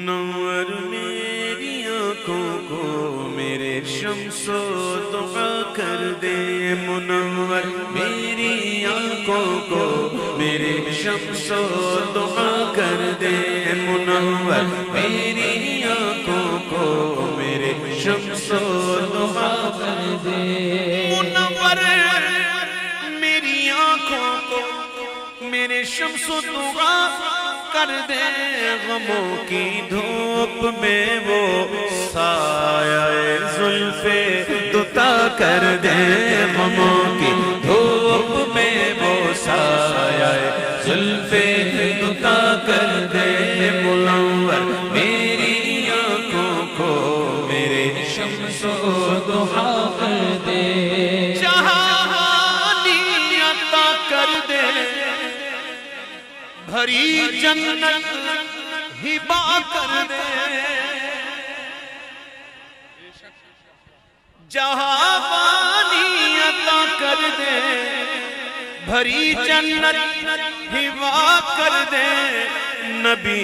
منور میری آنکھوں کو میرے شمس و دعا کر دے، منور میری آنکھوں کو میرے شمس و دعا کر دے، منور میری آنکھوں کو میرے شمس و دعا کر دے، منور میری آنکھوں کو میرے شمس و دعا کر دے، غموں کی دھوپ میں وہ سایہ زلف دوتا کر دے، غموں کی دھوپ میں وہ سایہ زلف دوتا کر دے، منور میری آنکھوں کو میرے شمس و دعا کر دے، جہانی عطا کر دے، بھری جنت ہبا کر دے، جہانی عطا کر دے، بھری جنت ہبا کر دے، نبی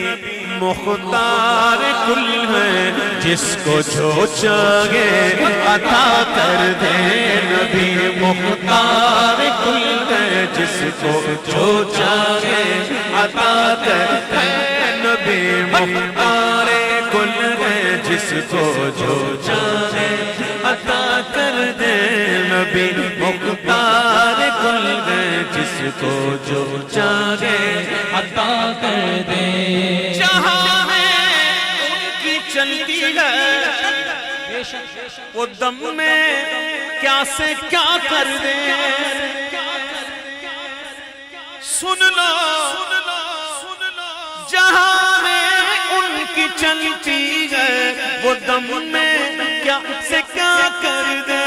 مختار کل ہے جس کو جو چاہے عطا کر دے، نبی مختار کل ہے جس کو جو چاہے عطا کر دے، نبی مختار کل ہے جس کو جو چاہے عطا کر دے، نبی مختار کل ہے جس کو جو چاہے عطا کر دے، جہاں ہے ان کی چلتی ہے وہ دم میں کیا سے کیا کر دے، سن لو جہاں میں ان کی چلتی ہے وہ دم میں کیا سے کیا کر دے،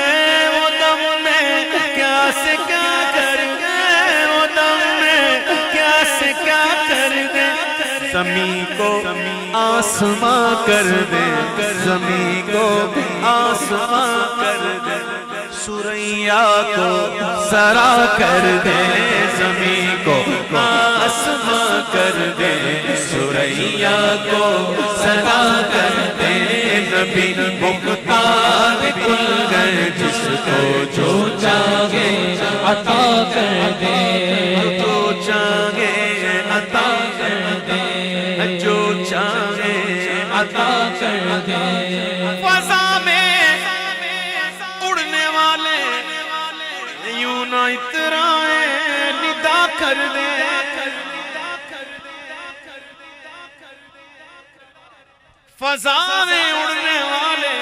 وہ دم میں کیا سے کیا کر دے، وہ دم میں کیا سے کیا کر دے، زمین کو آسماں کر دے، زمین کو آسماں کر دے، سوریا کو سرا کر دے، زمین کو آسماں کر دے، سوریا کو سرا کر دے، نبی مختار کل ہے جس کو جو چاہے عطا کر دے، جو چاہے عطا کر دے، جو چاہے عطا کر دے، فضا میں اڑنے والے یوں نہ اترائے ندا کر دے، فضا میں اڑنے والے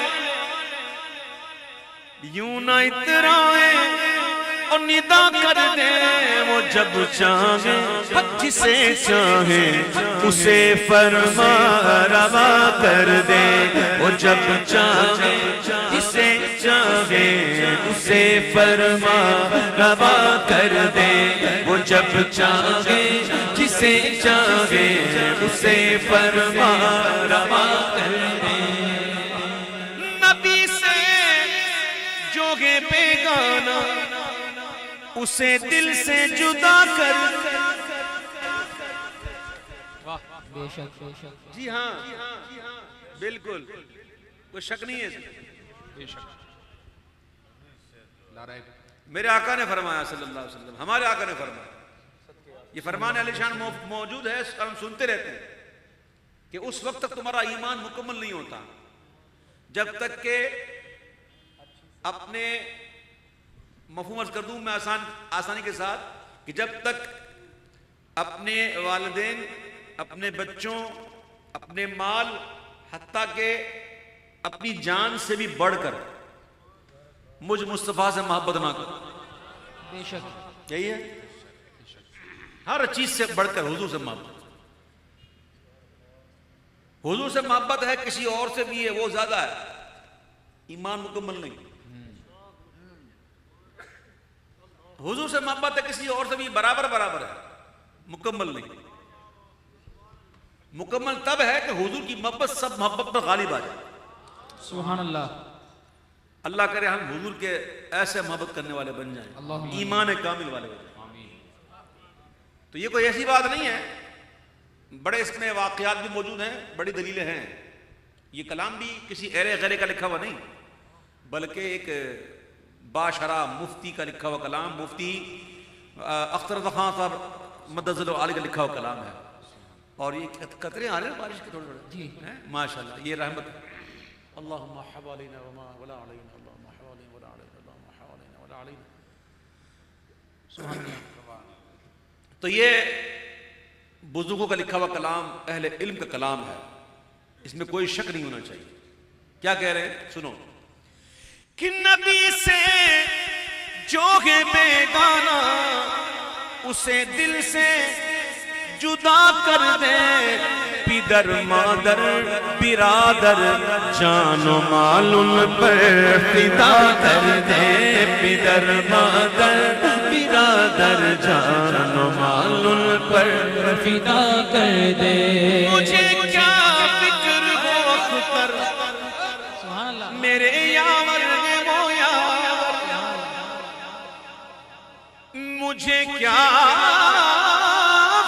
یوں نہ اترائے اور ندا کر دے، وہ جب چاہے جسے چاہے اسے فرما روا کر دے، وہ جب چاہے جسے چاہے اسے فرما روا کر دے، وہ جب چاہے جسے چاہے اسے فرما روا کر دے، نبی سے جو ہے بیگانہ اسے دل سے جدا کر، جی ہاں بالکل کوئی شک نہیں ہے، میرے آقا نے فرمایا صلی اللہ علیہ وسلم، ہمارے آقا نے فرمایا، یہ فرمان علی شان موجود ہے، ہم سنتے رہتے ہیں کہ اس وقت تک تمہارا ایمان مکمل نہیں ہوتا جب تک کہ اپنے مفہوم عرض کر دوں میں آسانی کے ساتھ کہ جب تک اپنے والدین، اپنے بچوں، اپنے مال، حتیٰ کہ اپنی جان سے بھی بڑھ کر مجھ مصطفیٰ سے محبت نہ کرو، بے شک یہی ہے، ہر چیز سے بڑھ کر حضور سے محبت، حضور سے محبت ہے کسی اور سے بھی ہے وہ زیادہ ہے، ایمان مکمل نہیں، حضور سے محبت ہے کسی اور سے بھی برابر ہے، مکمل نہیں، مکمل تب ہے کہ حضور کی محبت سب محبت پر غالب آ جائے، سبحان اللہ، اللہ کرے ہم حضور کے ایسے محبت کرنے والے بن جائیں، ایمان کامل والے بن جائیں، تو یہ کوئی ایسی بات نہیں ہے بڑے اس میں واقعات بھی موجود ہیں، بڑی دلیلیں ہیں. یہ کلام بھی کسی ایرے غیرے کا لکھا ہوا نہیں، بلکہ ایک باشرہ مفتی کا لکھا ہوا کلام، مفتی اختر خان صاحب مدظ علی کا لکھا ہوا کلام ہے. اور یہ قطرے آ رہے ہیں بارش کے تھوڑے تھوڑے، ماشاء اللہ، یہ رحمت ہے. اللہم حوالینا وما ولا علینا، اللہم حوالینا ولا علینا، اللہم حوالینا ولا علینا. سبحان اللہ. تو یہ بزرگوں کا لکھا ہوا کلام اہل علم کا کلام ہے، اس میں کوئی شک نہیں ہونا چاہیے. کیا کہہ رہے ہیں سنو. کہ نبی سے جو ہے بیگانہ اسے دل سے جدا کر دے، پدر مادر برادر جان و مال ان پر فدا کر دے، پدر مادر برادر جان و مال ان پر فدا کر دے. مجھے کیا فکر ہو اختر سبحان اللہ. میرے یاور وہ یاور، مجھے کیا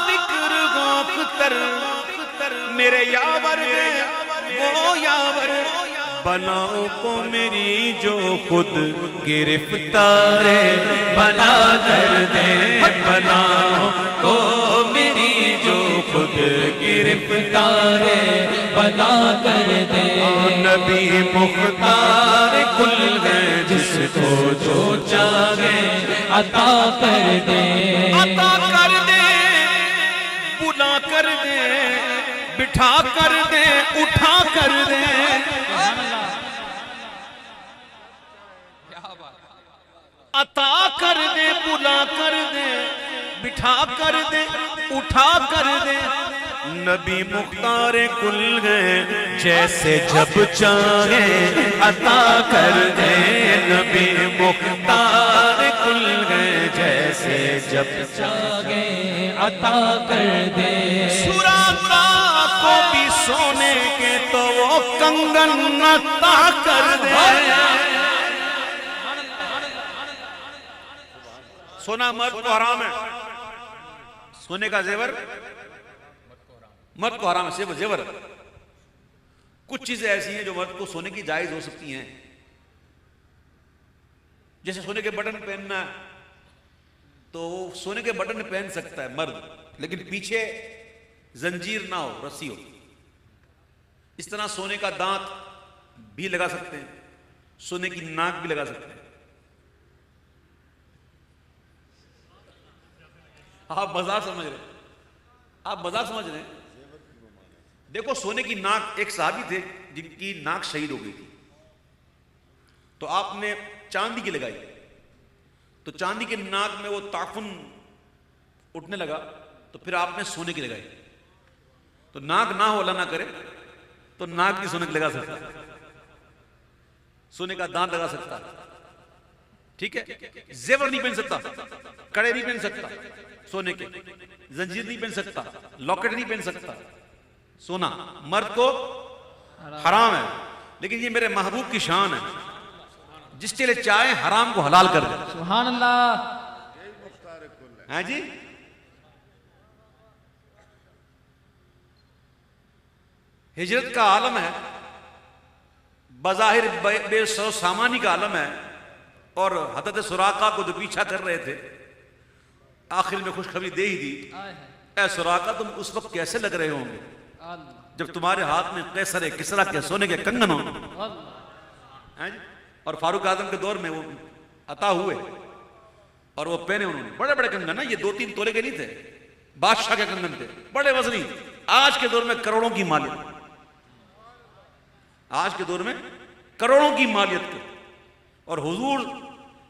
فکر ہو اختر میرے یاور وہ یاور، بلاؤں کو میری جو خود گرفتار بنا کر دے، بلاؤں کو میری جو خود گرفتار بنا کر دے. نبی مختار کل ہے جس کو جو چاہے عطا کر دے. عطا کر دے، بلا کر دے، بٹھا کر دے، اٹھا کر دے. عطا کر دے، بلا کر دے، بٹھا کر دے، اٹھا کر دے. نبی مختار کل ہے جیسے جب چاہے عطا کر دے. نبی مختار کل ہے جیسے جب چاہے عطا کر دے. سراقہ کو بھی سونے کے تو وہ کنگن عطا کر دے. سونا مرد کو حرام ہے، سونے کا زیور مرد کو حرام ہے. زیور کچھ چیزیں ایسی ہیں جو مرد کو سونے کی جائز ہو سکتی ہیں، جیسے سونے کے بٹن پہننا ہے تو وہ سونے کے بٹن پہن سکتا ہے مرد، لیکن پیچھے زنجیر نہ ہو، رسی ہو. اس طرح سونے کا دانت بھی لگا سکتے ہیں، سونے کی ناک بھی لگا سکتے ہیں. آپ مذاق سمجھ رہے ہیں، آپ مذاق سمجھ رہے ہیں. دیکھو سونے کی ناک، ایک صحابی تھے جن کی ناک شہید ہو گئی تھی، تو آپ نے چاندی کی لگائی، تو چاندی کی ناک میں وہ تعفن اٹھنے لگا، تو پھر آپ نے سونے کی لگائی. تو ناک نہ ہو، اللہ نہ کرے، تو ناک بھی سونے کی لگا سکتا، سونے کا دانت لگا سکتا، ٹھیک ہے. زیور نہیں پہن سکتا، کڑے نہیں پہن سکتا سونے کے، زنجیر نہیں پہن سکتا، لاکٹ نہیں پہن سکتا. سونا مرد کو حرام ہے، لیکن یہ میرے محبوب کی شان ہے، جس کے لیے چاہے حرام کو حلال کر دے. سبحان اللہ. ہاں جی. ہجرت کا عالم ہے، بظاہر بے سو سامانی کا عالم ہے، اور حضرت سراقہ کو جو پیچھا کر رہے تھے آخر میں خوشخبری دے ہی دی. اے سراقہ تم اس وقت کیسے لگ رہے ہوں گے جب تمہارے ہاتھ میں قیصر کسریٰ کے سونے کے کنگن ہوں. اور فاروق اعظم کے دور میں وہ عطا ہوئے اور وہ پہنے انہوں نے بڑے بڑے کنگن نا، یہ 2-3 تولے کے نہیں تھے، بادشاہ کے کنگن تھے، بڑے وزنی. آج کے دور میں کروڑوں کی مالیت، آج کے دور میں کروڑوں کی مالیت کے. اور حضور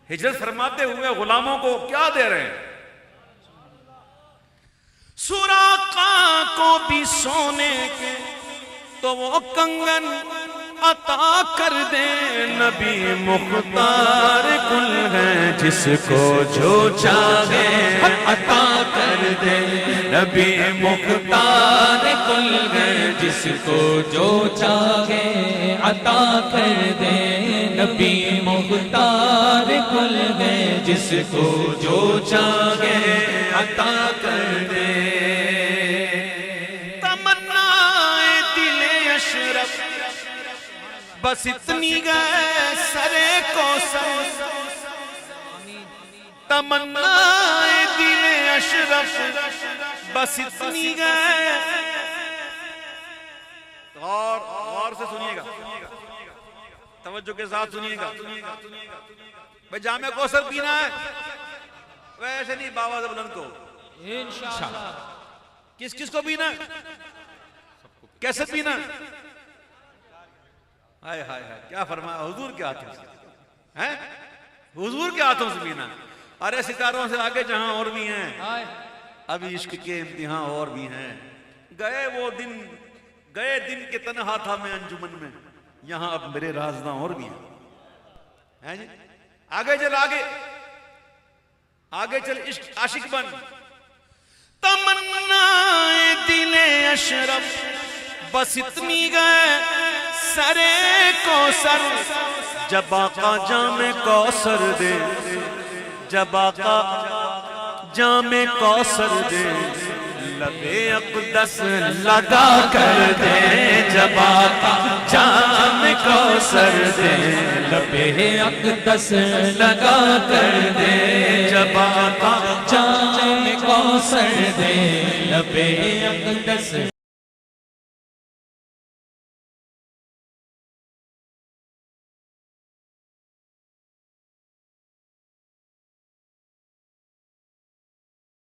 ہجرت فرماتے ہوئے غلاموں کو کیا دے رہے ہیں؟ سراقہ کو بھی سونے کے تو وہ کنگن عطا کر دے. نبی مختار کل ہے جس کو جو چاہے عطا کر دے. نبی مختار کل ہے جس کو جو چاہے عطا کر دے. نبی مختار کل ہے جس کو جو چاہے عطا کر دے. اشرف بس اتنی گئے سرے کوثر تمنا دل اشرف بس اتنی گئے. غور سے سنیے گا, توجہ کے ساتھ سنیے گا. بھئی جام کوثر پینا ہے ویسے نہیں باواز بلند کو انشاءاللہ. کس کس کو پینا ہے, کیسے پینا ہے؟ ہائے ہائے ہائے کیا فرمایا حضور کے ہاتھوں سے, حضور کے ہاتھوں سے پینا. ارے ستاروں سے آگے جہاں اور بھی ہیں, ابھی عشق کے امتحان اور بھی ہیں. گئے دن کے تنہا تھا میں انجمن میں, یہاں اب میرے رازداں اور بھی ہیں جی. آگے چل, آگے چل, عشق عاشق بن. تمنا دل اشرف بس اتنی گئے سرے کوثر جب آقا جام کوثر دے, جب آقا جام کوثر دے لبے اقدس لگا کر دے, جب آقا جام کوثر دے لبے اقدس لگا کر دے, جب آقا جام کوثر دے لبے اقدس